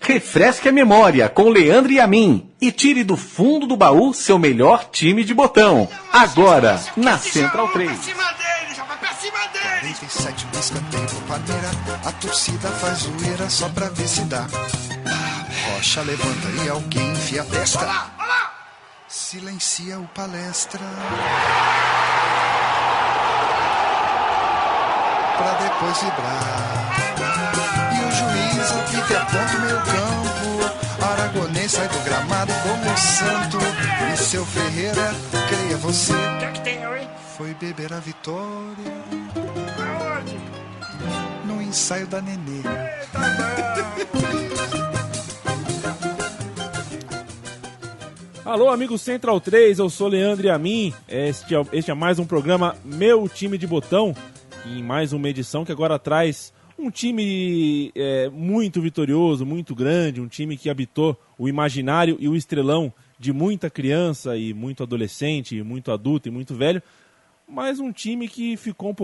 Refresque a memória com Leandro e a mim e tire do fundo do baú seu melhor time de botão. Agora, na Central 3. 47 no escanteio pro Palmeira, a torcida faz zoeira só pra ver se dá. Rocha levanta e alguém enfia a testa. Silencia o palestra. Pra depois vibrar. E o juiz apita e aponta o meio campo. Aragonês sai do gramado como santo. E seu Ferreira, creia você, foi beber a vitória no ensaio da Nenê. Alô, amigo Central 3, eu sou Leandro e a mim. Este é mais um programa Meu Time de Botão. E mais uma edição que agora traz um time muito vitorioso, muito grande, um time que habitou o imaginário e o estrelão de muita criança e muito adolescente, e muito adulto e muito velho, mas um time que ficou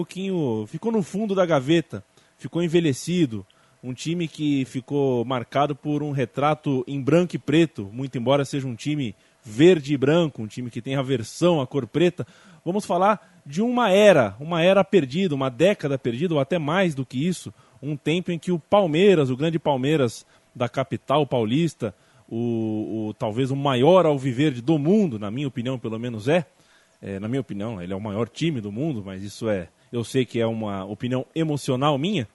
ficou no fundo da gaveta, ficou envelhecido, um time que ficou marcado por um retrato em branco e preto, muito embora seja um time verde e branco, um time que tem aversão à cor preta. Vamos falar de uma era perdida, uma década perdida, ou até mais do que isso, um tempo em que o Palmeiras, o grande Palmeiras da capital paulista, talvez o maior alviverde do mundo, na minha opinião pelo menos na minha opinião, ele é o maior time do mundo, mas isso eu sei que é uma opinião emocional minha.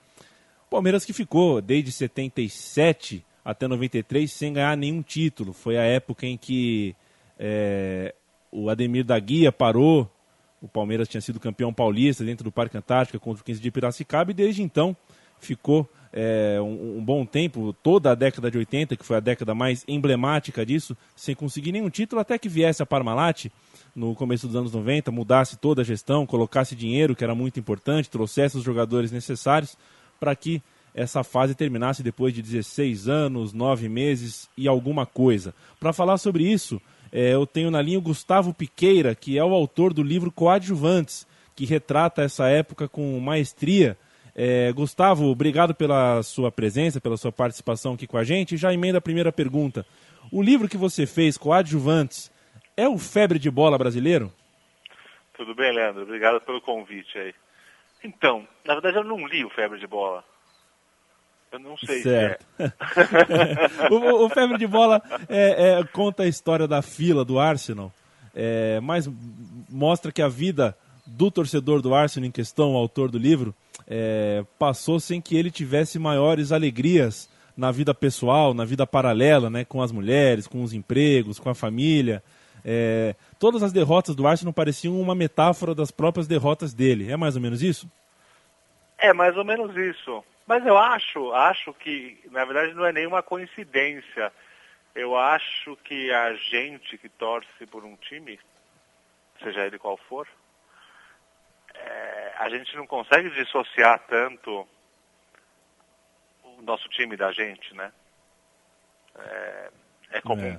O Palmeiras que ficou desde 77 até 93 sem ganhar nenhum título. Foi a época em que o Ademir da Guia parou. O Palmeiras tinha sido campeão paulista dentro do Parque Antártica contra o 15 de Piracicaba e desde então ficou um bom tempo, toda a década de 80, que foi a década mais emblemática disso, sem conseguir nenhum título, até que viesse a Parmalat no começo dos anos 90, mudasse toda a gestão, colocasse dinheiro, que era muito importante, trouxesse os jogadores necessários para que essa fase terminasse depois de 16 anos, 9 meses e alguma coisa. Para falar sobre isso, eu tenho na linha o Gustavo Piqueira, que é o autor do livro Coadjuvantes, que retrata essa época com maestria. Gustavo, obrigado pela sua presença, pela sua participação aqui com a gente. Já emenda a primeira pergunta. O livro que você fez, Coadjuvantes, é o febre de bola brasileiro? Tudo bem, Leandro. Obrigado pelo convite aí. Então, na verdade eu não li o Febre de Bola. Eu não sei certo. Se é. o Febre de Bola conta a história da fila do Arsenal, mas mostra que a vida do torcedor do Arsenal em questão, o autor do livro, passou sem que ele tivesse maiores alegrias na vida pessoal, na vida paralela, né, com as mulheres, com os empregos, com a família. Todas as derrotas do Arsenal pareciam uma metáfora das próprias derrotas dele. É mais ou menos isso? É mais ou menos isso. Mas eu acho que, na verdade, não é nenhuma coincidência. Eu acho que a gente que torce por um time, seja ele qual for, a gente não consegue dissociar tanto o nosso time da gente, né? É comum.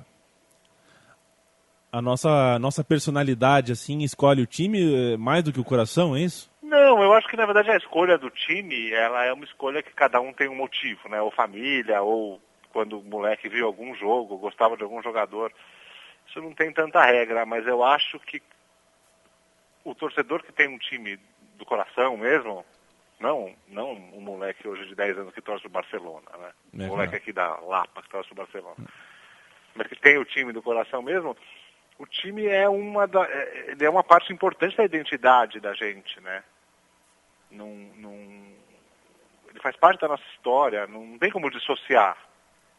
A nossa personalidade, assim, escolhe o time mais do que o coração, é isso? Não, eu acho que na verdade a escolha do time, ela é uma escolha que cada um tem um motivo, né? Ou família, ou quando o moleque viu algum jogo, gostava de algum jogador. Isso não tem tanta regra, mas eu acho que o torcedor que tem um time do coração mesmo, não um moleque hoje de 10 anos que torce o Barcelona, né? Um moleque aqui da Lapa que torce o Barcelona. Mas que tem o time do coração mesmo, o time ele é uma parte importante da identidade da gente, né? Ele faz parte da nossa história, não tem como dissociar.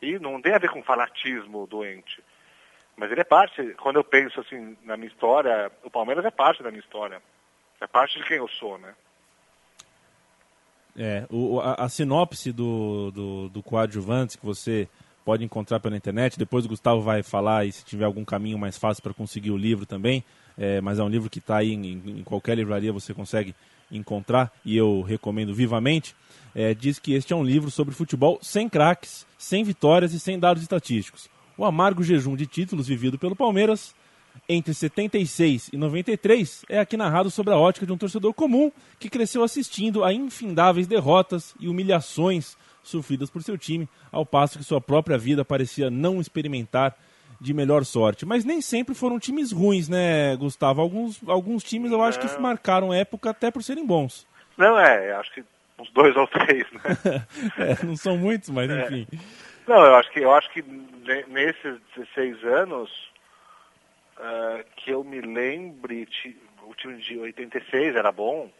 E não tem a ver com fanatismo doente. Mas ele é parte, quando eu penso assim na minha história, o Palmeiras é parte da minha história. É parte de quem eu sou, né? A sinopse do Coadjuvantes que você pode encontrar pela internet, depois o Gustavo vai falar e se tiver algum caminho mais fácil para conseguir o livro também, mas é um livro que está aí em qualquer livraria, você consegue encontrar e eu recomendo vivamente. Diz que este é um livro sobre futebol sem craques, sem vitórias e sem dados estatísticos. O amargo jejum de títulos vivido pelo Palmeiras entre 76 e 93 é aqui narrado sobre a ótica de um torcedor comum que cresceu assistindo a infindáveis derrotas e humilhações sofridas por seu time, ao passo que sua própria vida parecia não experimentar de melhor sorte. Mas nem sempre foram times ruins, né, Gustavo? Alguns times eu acho que marcaram época até por serem bons. Não, acho que uns 2 ou 3, né? Não são muitos, mas enfim. Não, eu acho que nesses 16 anos, que eu me lembre, o time de 86 era bom,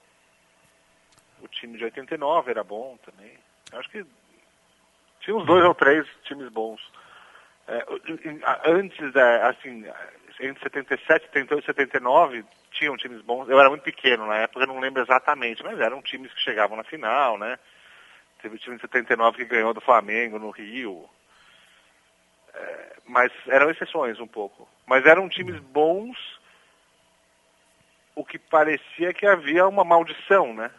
o time de 89 era bom também. Eu acho que tinha uns 2 ou 3 times bons. Antes, assim, entre 77, 78 e 79, tinham times bons. Eu era muito pequeno na época, eu não lembro exatamente, mas eram times que chegavam na final, né? Teve o time de 79 que ganhou do Flamengo no Rio. Mas eram exceções um pouco. Mas eram times bons, o que parecia que havia uma maldição, né?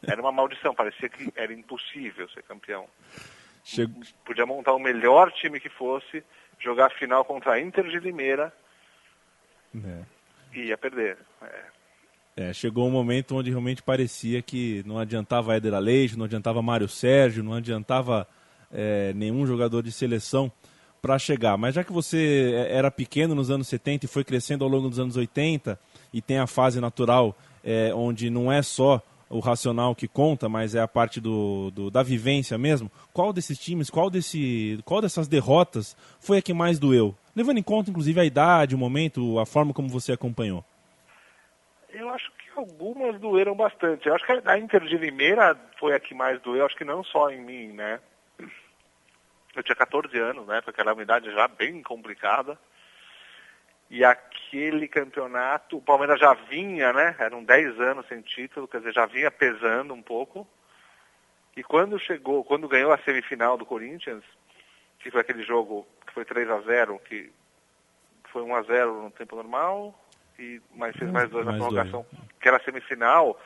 Era uma maldição, parecia que era impossível ser campeão. Podia montar o melhor time que fosse, jogar a final contra a Inter de Limeira e ia perder. Chegou um momento onde realmente parecia que não adiantava Éder Aleixo, não adiantava Mário Sérgio, não adiantava nenhum jogador de seleção para chegar. Mas já que você era pequeno nos anos 70 e foi crescendo ao longo dos anos 80 e tem a fase natural onde não é só o racional que conta, mas é a parte da vivência mesmo, qual desses times, qual dessas derrotas foi a que mais doeu? Levando em conta, inclusive, a idade, o momento, a forma como você acompanhou. Eu acho que algumas doeram bastante. Eu acho que a Inter de Limeira foi a que mais doeu, acho que não só em mim, né? Eu tinha 14 anos, né? Porque era uma idade já bem complicada. E aquele campeonato, o Palmeiras já vinha, né? Eram 10 anos sem título, quer dizer, já vinha pesando um pouco. E quando ganhou a semifinal do Corinthians, que foi aquele jogo que foi 3-0, que foi 1-0 no tempo normal, mas fez mais 2 na prorrogação, que era a semifinal,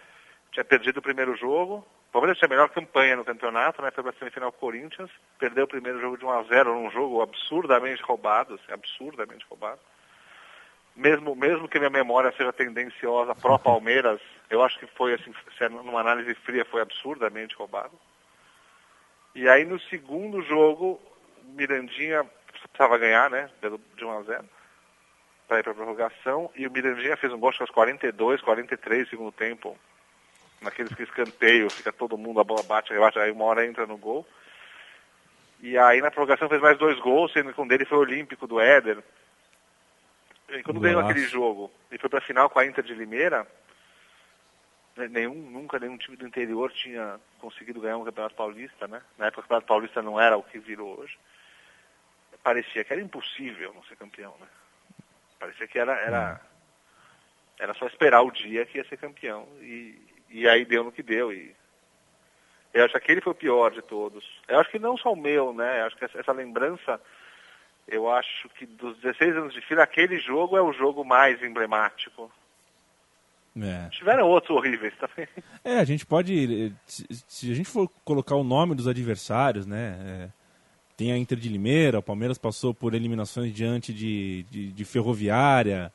tinha perdido o primeiro jogo. O Palmeiras tinha a melhor campanha no campeonato, né? Foi para a semifinal Corinthians, perdeu o primeiro jogo de 1-0 num jogo absurdamente roubado, assim, absurdamente roubado. Mesmo que minha memória seja tendenciosa pró-Palmeiras, eu acho que foi, assim, numa análise fria, foi absurdamente roubado. E aí no segundo jogo, Mirandinha precisava ganhar, né, de 1-0, para ir para a prorrogação, e o Mirandinha fez um gol aos 42, 43 segundo tempo, naqueles que escanteio, fica todo mundo, a bola bate, rebate, aí uma hora entra no gol. E aí na prorrogação fez mais 2 gols, sendo que um deles foi o olímpico do Éder. E quando ganhou aquele jogo e foi para a final com a Inter de Limeira, nunca nenhum time do interior tinha conseguido ganhar um Campeonato Paulista, né? Na época o Campeonato Paulista não era o que virou hoje. Parecia que era impossível não ser campeão, né? Parecia que era só esperar o dia que ia ser campeão. E aí deu no que deu. E eu acho que aquele foi o pior de todos. Eu acho que não só o meu, né? Eu acho que essa lembrança... Eu acho que dos 16 anos de fila, aquele jogo é o jogo mais emblemático. Tiveram outros horríveis também. A gente pode... Se a gente for colocar o nome dos adversários, né? Tem a Inter de Limeira, o Palmeiras passou por eliminações diante de Ferroviária.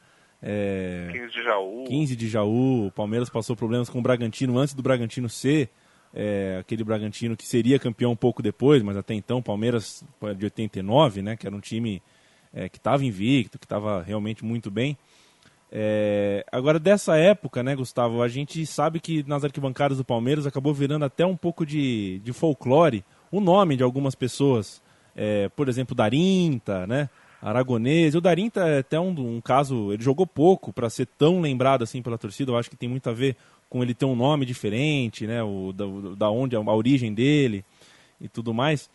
15 de Jaú. O Palmeiras passou problemas com o Bragantino antes do Bragantino ser... aquele Bragantino que seria campeão um pouco depois, mas até então o Palmeiras de 89, né, que era um time que estava invicto, que estava realmente muito bem. Agora, dessa época, né, Gustavo, a gente sabe que nas arquibancadas do Palmeiras acabou virando até um pouco de folclore o nome de algumas pessoas. Por exemplo, Darinta, né, Aragonês. O Darinta é até um caso, ele jogou pouco para ser tão lembrado assim pela torcida. Eu acho que tem muito a ver com ele ter um nome diferente, né, da onde a origem dele e tudo mais.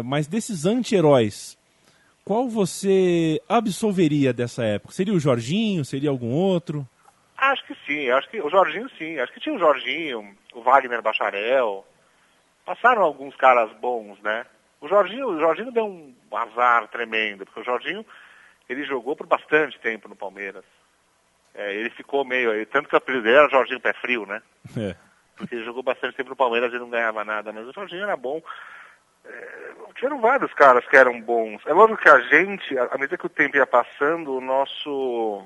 Mas desses anti-heróis, qual você absolveria dessa época? Seria o Jorginho? Seria algum outro? Acho que sim, acho que o Jorginho sim. Acho que tinha o Jorginho, o Wagner Bacharel. Passaram alguns caras bons, né? O Jorginho deu um azar tremendo, porque o Jorginho, ele jogou por bastante tempo no Palmeiras. Ele ficou meio... Tanto que o apelido dele era Jorginho Pé Frio, né? Porque ele jogou bastante tempo no Palmeiras e não ganhava nada, mas o Jorginho era bom. Tiveram vários caras que eram bons. É lógico que a gente, à medida que o tempo ia passando, o nosso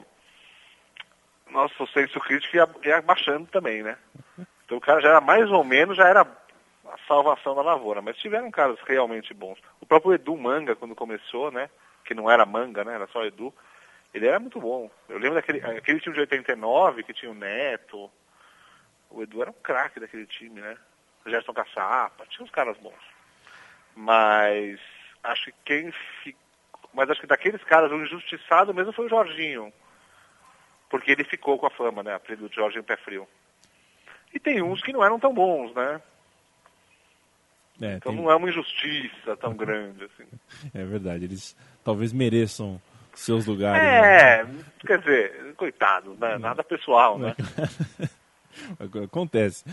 senso crítico ia baixando também, né? Então o cara já era mais ou menos, já era a salvação da lavoura, mas tiveram caras realmente bons. O próprio Edu Manga, quando começou, né, que não era Manga, né, era só Edu, ele era muito bom. Eu lembro aquele time de 89, que tinha o Neto, o Edu era um craque daquele time, né, o Gerson Caçapa, tinha uns caras bons. Mas acho que daqueles caras, o injustiçado mesmo foi o Jorginho, porque ele ficou com a fama, né, apelido de Jorginho Pé Frio. E tem uns que não eram tão bons, né? Então não é uma injustiça tão grande assim. É verdade, eles talvez mereçam seus lugares. Né? Quer dizer, coitado, né? Nada pessoal, né? Acontece.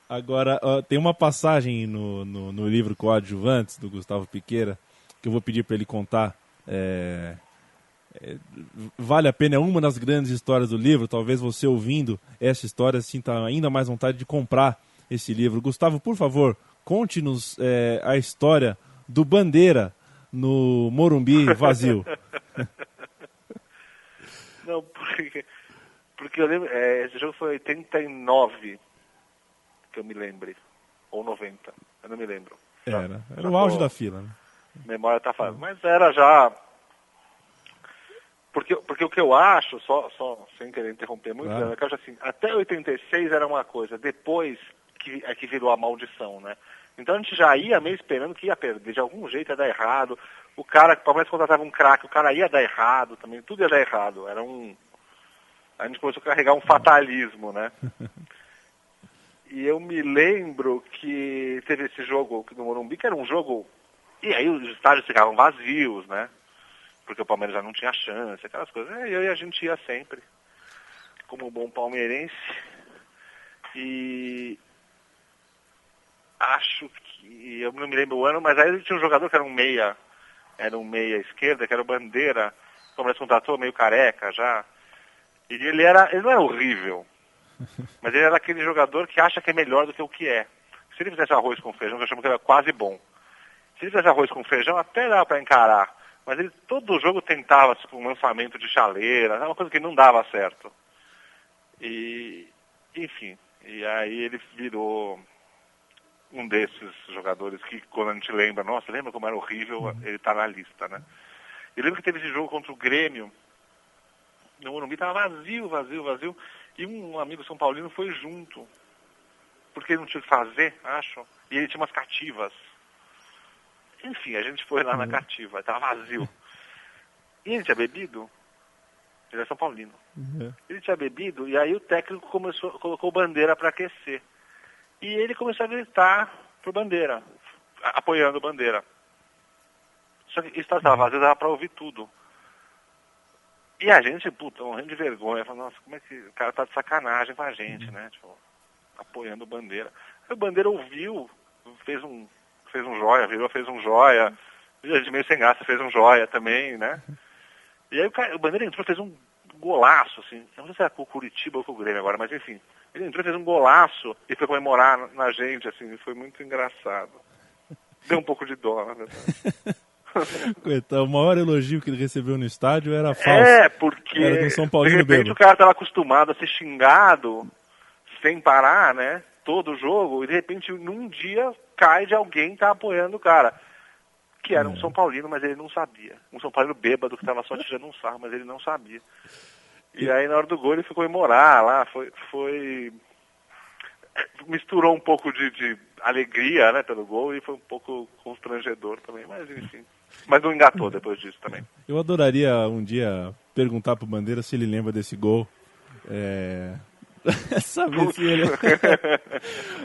Agora tem uma passagem no livro Coadjuvantes, do Gustavo Piqueira, que eu vou pedir para ele contar. Vale a pena, é uma das grandes histórias do livro. Talvez você ouvindo essa história sinta ainda mais vontade de comprar esse livro. Gustavo, por favor, conte-nos a história do Bandeira no Morumbi vazio. Não, porque eu lembro, esse jogo foi 89, que eu me lembre, ou 90, eu não me lembro. Era o auge da fila, né? Memória tá falando, mas era já... Porque o que eu acho, só sem querer interromper muito, claro. Eu acho assim, até 86 era uma coisa, depois que virou a maldição, né? Então a gente já ia meio esperando que ia perder, de algum jeito ia dar errado. O cara, que talvez contratava um craque, o cara ia dar errado também, tudo ia dar errado. A gente começou a carregar um fatalismo, né? E eu me lembro que teve esse jogo no Morumbi, que era um jogo... E aí os estádios ficavam vazios, né? Porque o Palmeiras já não tinha chance, aquelas coisas. E a gente ia sempre, como bom palmeirense. E acho que, eu não me lembro o ano, mas aí tinha um jogador que era um meia esquerda, que era o Bandeira. O Palmeiras contratou, meio careca já. E ele não era horrível, mas ele era aquele jogador que acha que é melhor do que o que é. Se ele fizesse arroz com feijão, que eu chamo que ele era quase bom. Se ele fizesse arroz com feijão, até dava para encarar. Mas ele todo jogo tentava tipo, um lançamento de chaleira, uma coisa que não dava certo. E, enfim, e aí ele virou um desses jogadores que quando a gente lembra, nossa, lembra como era horrível, ele tá na lista, né? Eu lembro que teve esse jogo contra o Grêmio, no Morumbi tava vazio, e um amigo São Paulino foi junto, porque ele não tinha o que fazer, acho, e ele tinha umas cativas. Enfim, a gente foi lá na cativa, estava vazio. E ele tinha bebido, ele é São Paulino. Ele tinha bebido, e aí o técnico colocou Bandeira para aquecer. E ele começou a gritar pro Bandeira, apoiando o Bandeira. Só que isso estava vazio, dava para ouvir tudo. E a gente, morrendo de vergonha, falando, nossa, como é que o cara tá de sacanagem com a gente, né? Tipo, apoiando o Bandeira. Aí o Bandeira ouviu, fez um joia, fez um joia. De meio sem graça, fez um joia também, né? E aí o Bandeira entrou, fez um golaço, assim. Eu não sei se era com o Curitiba ou com o Grêmio agora, mas enfim. Ele entrou, fez um golaço e foi comemorar na gente, assim. Foi muito engraçado. Deu um pouco de dó, na verdade. Coitado, o maior elogio que ele recebeu no estádio era falso. Porque era do São Paulino de repente bêbado. O cara estava acostumado a ser xingado sem parar, né? Todo jogo, e de repente num dia cai de alguém que tá apoiando o cara. Que era um São Paulino, mas ele não sabia. Um São Paulino bêbado que estava só tirando um sarro, mas ele não sabia. E aí na hora do gol ele ficou comemorar lá, foi... Misturou um pouco de alegria, né, pelo gol, e foi um pouco constrangedor também, mas enfim. Mas não engatou depois disso também. Eu adoraria um dia perguntar pro Bandeira se ele lembra desse gol. Saber se ele...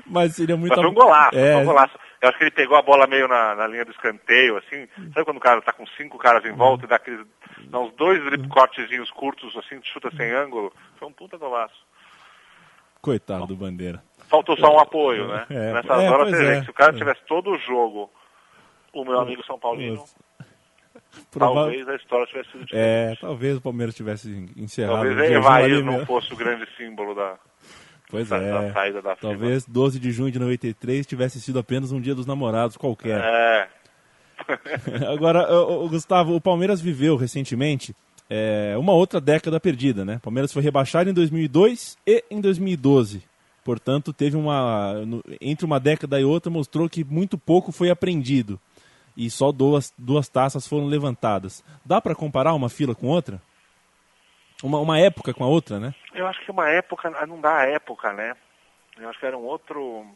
Mas seria muito... Mas foi um golaço, foi um golaço. Eu acho que ele pegou a bola meio na linha do escanteio, assim. Sabe quando o cara tá com 5 caras em volta e dá uns 2 cortezinhos curtos, assim, chuta sem ângulo? Foi um puta golaço. Coitado do Bandeira. Faltou só um apoio, né? Nessas horas você vê que se o cara tivesse todo o jogo, o meu amigo São Paulino, talvez a história tivesse sido diferente. Talvez o Palmeiras tivesse encerrado. Talvez Evair não fosse o grande símbolo da saída da fila. Talvez 12 de junho de 93 tivesse sido apenas um dia dos namorados qualquer. Agora, Gustavo, o Palmeiras viveu recentemente uma outra década perdida, né? O Palmeiras foi rebaixado em 2002 e em 2012. Portanto, entre uma década e outra mostrou que muito pouco foi aprendido e só duas taças foram levantadas. Dá para comparar uma fila com outra? Uma época com a outra, né? Eu acho que uma época, não dá época, né? Eu acho que era um outro...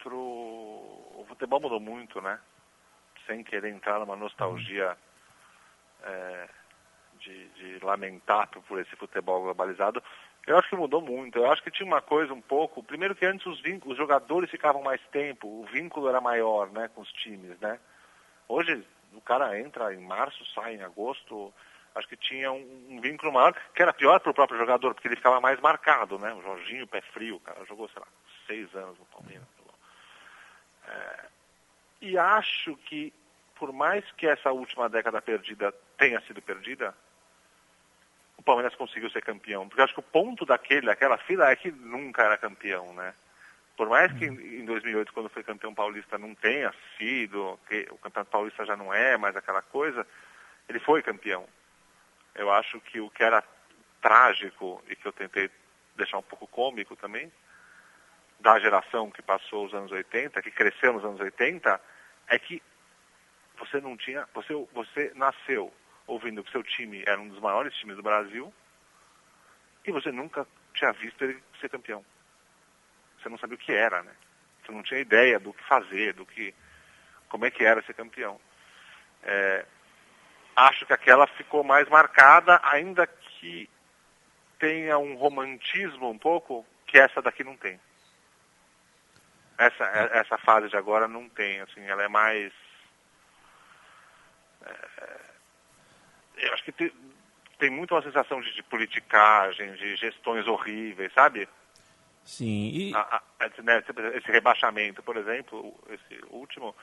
O futebol mudou muito, né? Sem querer entrar numa nostalgia de lamentar por esse futebol globalizado. Eu acho que mudou muito. Eu acho que tinha uma coisa um pouco... Primeiro que antes os jogadores ficavam mais tempo, o vínculo era maior, né, com os times, né? Hoje o cara entra em março, sai em agosto... Acho que tinha um vínculo maior, que era pior para o próprio jogador, porque ele ficava mais marcado, né? O Jorginho, pé frio, o cara jogou, sei lá, 6 anos no Palmeiras. E acho que, por mais que essa última década perdida tenha sido perdida, o Palmeiras conseguiu ser campeão. Porque acho que o ponto daquela fila é que nunca era campeão, né? Por mais que em 2008, quando foi campeão paulista, não tenha sido, que o Campeonato Paulista já não é mais aquela coisa, ele foi campeão. Eu acho que o que era trágico e que eu tentei deixar um pouco cômico também, da geração que passou os anos 80, que cresceu nos anos 80, é que você não tinha, você nasceu ouvindo que seu time era um dos maiores times do Brasil e você nunca tinha visto ele ser campeão. Você não sabia o que era, né? Você não tinha ideia do que fazer, como é que era ser campeão. Acho que aquela ficou mais marcada, ainda que tenha um romantismo um pouco, que essa daqui não tem. Essa fase de agora não tem, assim, ela é mais... eu acho que tem muito uma sensação de politicagem, de gestões horríveis, sabe? Sim. Esse rebaixamento, por exemplo, esse último,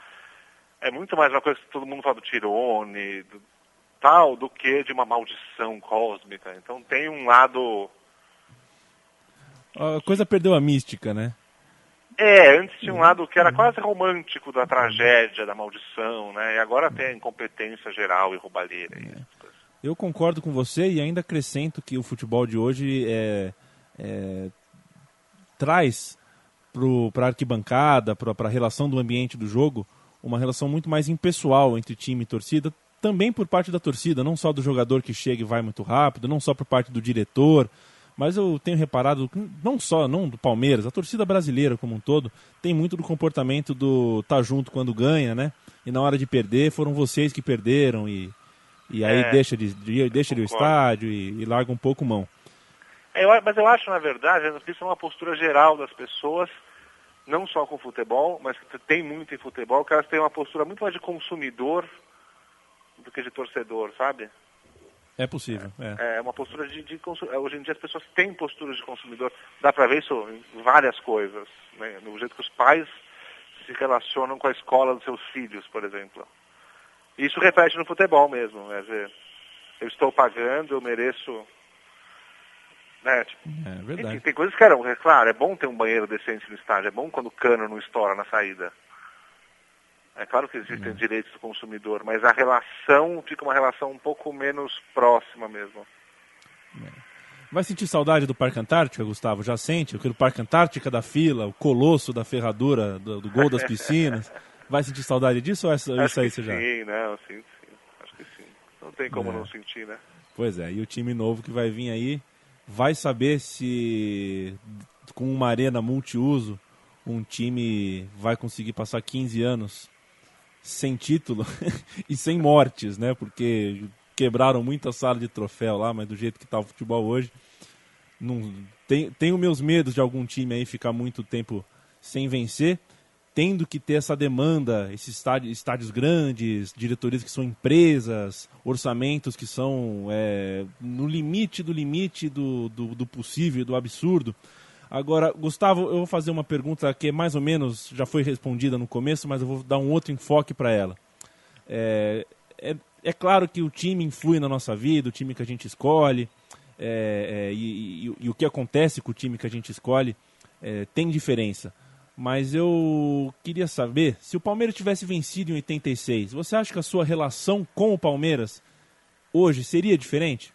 é muito mais uma coisa que todo mundo fala do Tirone, do que de uma maldição cósmica. Então tem um lado... A coisa perdeu a mística, né? Antes tinha um lado que era quase romântico da tragédia, da maldição, né? E agora tem a incompetência geral e roubalheira. Eu concordo com você e ainda acrescento que o futebol de hoje traz para a arquibancada, para a relação do ambiente do jogo, uma relação muito mais impessoal entre time e torcida, também por parte da torcida, não só do jogador que chega e vai muito rápido, não só por parte do diretor, mas eu tenho reparado, não do Palmeiras, a torcida brasileira como um todo, tem muito do comportamento do tá junto quando ganha, né? E na hora de perder, foram vocês que perderam, e aí deixa de ir ao estádio e larga um pouco mão. Mas eu acho, na verdade, que isso é uma postura geral das pessoas, não só com futebol, mas que tem muito em futebol, que elas têm uma postura muito mais de consumidor do que de torcedor, sabe? É possível. É uma postura de consumidor. Hoje em dia as pessoas têm posturas de consumidor. Dá pra ver isso em várias coisas, né? No jeito que os pais se relacionam com a escola dos seus filhos, por exemplo. E isso reflete no futebol mesmo. Quer dizer, eu estou pagando, eu mereço... Né? Tipo, é verdade. Enfim, tem coisas que é claro, é bom ter um banheiro decente no estádio, é bom quando o cano não estoura na saída. É claro que existem direitos do consumidor, mas a relação fica uma relação um pouco menos próxima mesmo. Vai sentir saudade do Parque Antártica, Gustavo? Já sente? Aquele Parque Antártica da fila, o colosso da ferradura, do gol das piscinas. Vai sentir saudade disso ou isso aí você já... Sim, não, sim. Acho que sim. Não tem como não sentir, né? Pois é, e o time novo que vai vir aí vai saber se com uma arena multiuso um time vai conseguir passar 15 anos sem título e sem mortes, né? Porque quebraram muita sala de troféu lá, mas do jeito que está o futebol hoje, não tenho meus medos de algum time aí ficar muito tempo sem vencer, tendo que ter essa demanda, esses estádios grandes, diretorias que são empresas, orçamentos que são no limite do possível, do absurdo. Agora, Gustavo, eu vou fazer uma pergunta que mais ou menos já foi respondida no começo, mas eu vou dar um outro enfoque para ela. É claro que o time influi na nossa vida, o time que a gente escolhe, e o que acontece com o time que a gente escolhe tem diferença. Mas eu queria saber, se o Palmeiras tivesse vencido em 86, você acha que a sua relação com o Palmeiras hoje seria diferente?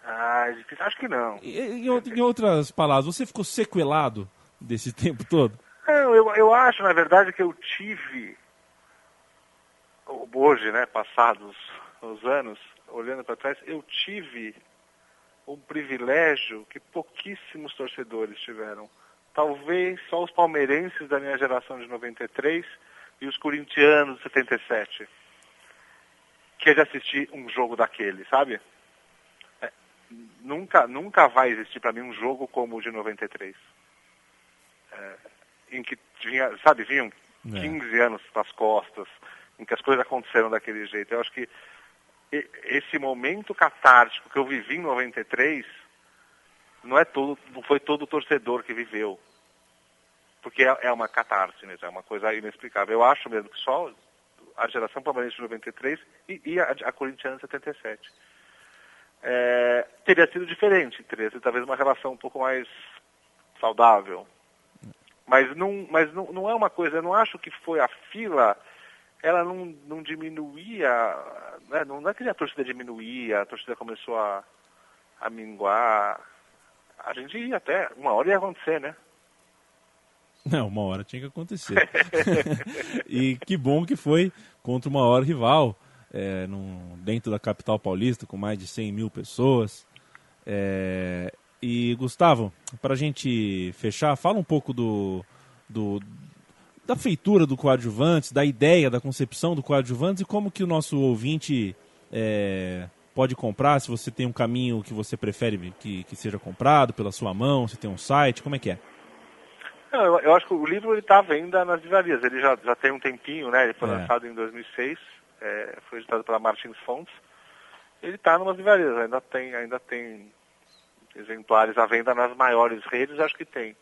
Ah, difícil. Acho que não. Em outras palavras, você ficou sequelado desse tempo todo? Não, eu acho, na verdade, que eu tive, hoje, né, passados os anos, olhando para trás, eu tive um privilégio que pouquíssimos torcedores tiveram. Talvez só os palmeirenses da minha geração de 93 e os corintianos de 77, que é de assistir um jogo daquele, sabe? Nunca vai existir para mim um jogo como o de 93. Em que vinham 15 anos das costas, em que as coisas aconteceram daquele jeito. Eu acho que esse momento catártico que eu vivi em 93 não foi todo torcedor que viveu. Porque é uma catarse mesmo, é uma coisa inexplicável. Eu acho mesmo que só a geração palmeirense de 93 e a corintiana de 77 teria sido diferente, teria sido talvez uma relação um pouco mais saudável. Mas não é uma coisa, eu não acho que foi a fila, ela não diminuía, né? Não é que a torcida diminuía, a torcida começou a minguar. A gente ia até, uma hora ia acontecer, né? Não, uma hora tinha que acontecer. E que bom que foi contra o maior rival, dentro da capital paulista, com mais de 100 mil pessoas. E, Gustavo, para a gente fechar, fala um pouco da feitura do Coadjuvantes, da ideia, da concepção do Coadjuvantes e como que o nosso ouvinte pode comprar, se você tem um caminho que você prefere que seja comprado pela sua mão, se tem um site, como é que é? Eu acho que o livro está à venda nas livrarias, ele já tem um tempinho, né? Ele foi lançado em 2006, foi editado pela Martins Fontes. Ele está nas livrarias, ainda tem exemplares à venda nas maiores redes, acho que tem.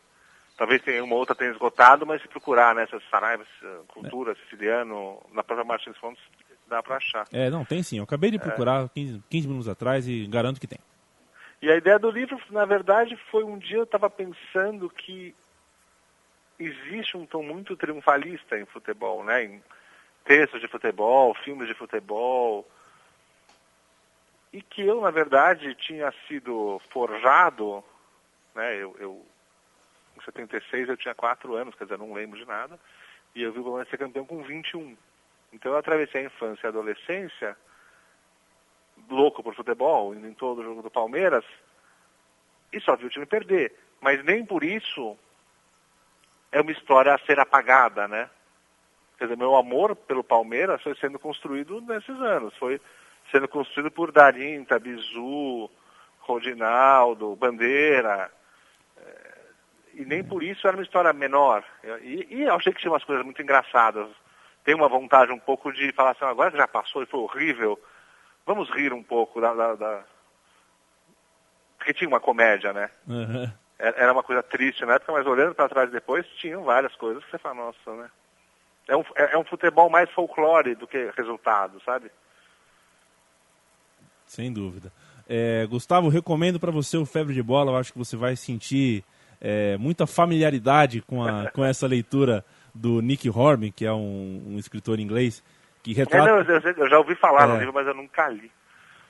Talvez tenha uma outra tenha esgotado, mas se procurar nessas Saraivas, Cultura, Siciliano, na própria Martins Fontes, dá para achar. Não, tem sim. Eu acabei de procurar 15 minutos atrás e garanto que tem. E a ideia do livro, na verdade, foi um dia eu estava pensando que existe um tom muito triunfalista em futebol, né? Em textos de futebol, filmes de futebol. E que eu, na verdade, tinha sido forjado, né? Em 76 eu tinha 4 anos, quer dizer, não lembro de nada. E eu vi o Palmeiras ser campeão com 21. Então eu atravessei a infância e a adolescência, louco por futebol, indo em todo jogo do Palmeiras, e só vi o time perder. Mas nem por isso é uma história a ser apagada, né? Quer dizer, meu amor pelo Palmeiras foi sendo construído nesses anos. Foi sendo construído por Darinta, Bizu, Rodinaldo, Bandeira. E nem por isso era uma história menor. E eu achei que tinha umas coisas muito engraçadas. Tem uma vontade um pouco de falar assim, agora que já passou e foi horrível, vamos rir um pouco Porque tinha uma comédia, né? Uhum. Era uma coisa triste na época, mas olhando para trás depois, tinham várias coisas que você fala, nossa, né? É um futebol mais folclore do que resultado, sabe? Sem dúvida. Gustavo, recomendo para você o Febre de Bola. Eu acho que você vai sentir muita familiaridade com essa leitura do Nick Hornby, que é um escritor inglês, que retrata... Eu já ouvi falar no livro, mas eu nunca li.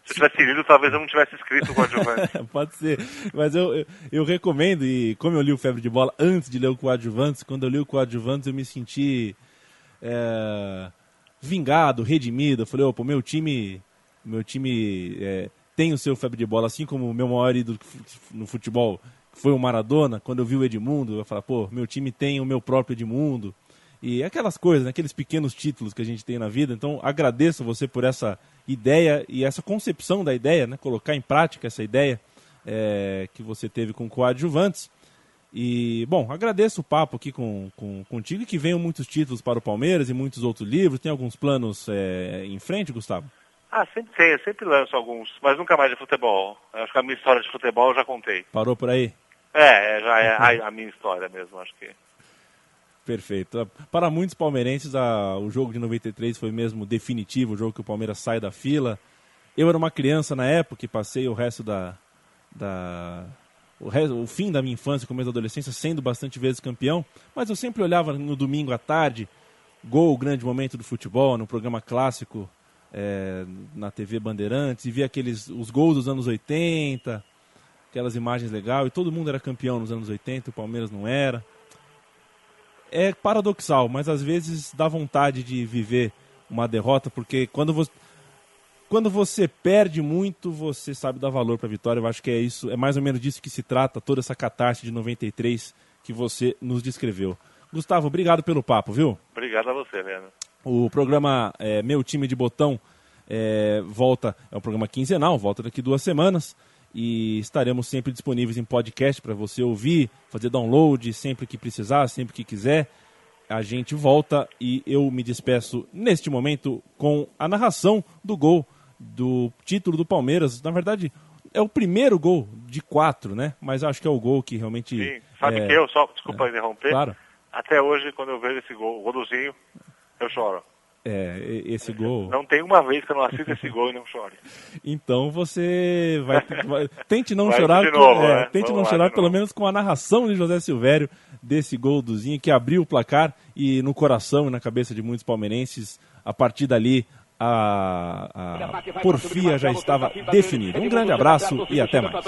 Se eu tivesse lido, talvez eu não tivesse escrito o Coadjuvantes. Pode ser, mas eu recomendo, e como eu li o Febre de Bola antes de ler o Coadjuvantes, quando eu li o Coadjuvantes eu me senti vingado, redimido. Eu falei, meu time tem o seu Febre de Bola, assim como o meu maior ídolo no futebol foi o Maradona. Quando eu vi o Edmundo, eu falei, meu time tem o meu próprio Edmundo. E aquelas coisas, né, aqueles pequenos títulos que a gente tem na vida. Então, agradeço você por essa ideia e essa concepção da ideia, né, colocar em prática essa ideia que você teve com Coadjuvantes. E, bom, agradeço o papo aqui contigo e que venham muitos títulos para o Palmeiras e muitos outros livros. Tem alguns planos em frente, Gustavo? Sempre tem, eu sempre lanço alguns, mas nunca mais de futebol. Acho que a minha história de futebol eu já contei. Parou por aí? Já é a minha história mesmo, acho que. Perfeito. Para muitos palmeirenses, o jogo de 93 foi mesmo definitivo, o jogo que o Palmeiras sai da fila. Eu era uma criança na época e passei o resto o fim da minha infância, começo da adolescência, sendo bastante vezes campeão, mas eu sempre olhava no domingo à tarde, Gol, o grande momento do futebol, no programa clássico na TV Bandeirantes e via os gols dos anos 80, aquelas imagens legais, e todo mundo era campeão nos anos 80, o Palmeiras não era. É paradoxal, mas às vezes dá vontade de viver uma derrota, porque quando você perde muito, você sabe dar valor para a vitória. Eu acho que é mais ou menos disso que se trata, toda essa catarse de 93 que você nos descreveu. Gustavo, obrigado pelo papo, viu? Obrigado a você, Leandro. O programa Meu Time de Botão volta, é um programa quinzenal, volta daqui 2 semanas, e estaremos sempre disponíveis em podcast para você ouvir, fazer download sempre que precisar, sempre que quiser. A gente volta e eu me despeço neste momento com a narração do gol do título do Palmeiras. Na verdade, é o primeiro gol de 4, né? Mas acho que é o gol que realmente... Sim, sabe que desculpa interromper, claro. Até hoje, quando eu vejo esse gol, o golzinho, eu choro. Esse gol... Não tem uma vez que eu não assisto esse gol e não chore. Então você tente não Vai chorar, de novo, tente não chorar pelo menos com a narração de José Silvério desse gol do Zinho, que abriu o placar, e no coração e na cabeça de muitos palmeirenses, a partir dali a porfia já estava definida. Um grande abraço e até mais.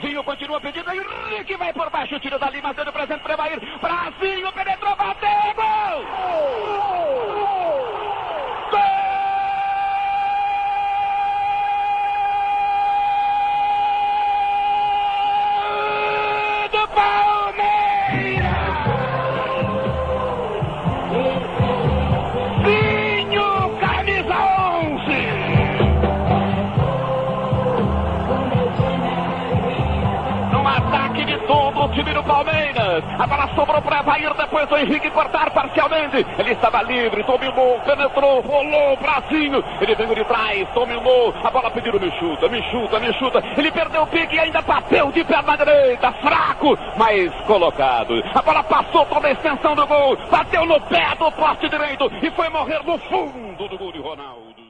Zinho continua pedindo, aí o Rick vai por baixo, tira dali, mas dando presente para Evair. Brasil penetrou, bateu, gol! Do Palmeiras! Zinho, camisa 11! Num ataque de todo o time do Palmeiras. A bola sobrou para Evair, depois o Henrique cortar parcialmente. Ele estava livre, dominou, penetrou, rolou o bracinho. Ele veio de trás, dominou. A bola pediu, me chuta. Ele perdeu o pique e ainda bateu de perna direita, fraco, mas colocado. A bola passou toda a extensão do gol, bateu no pé do poste direito e foi morrer no fundo do gol de Ronaldo.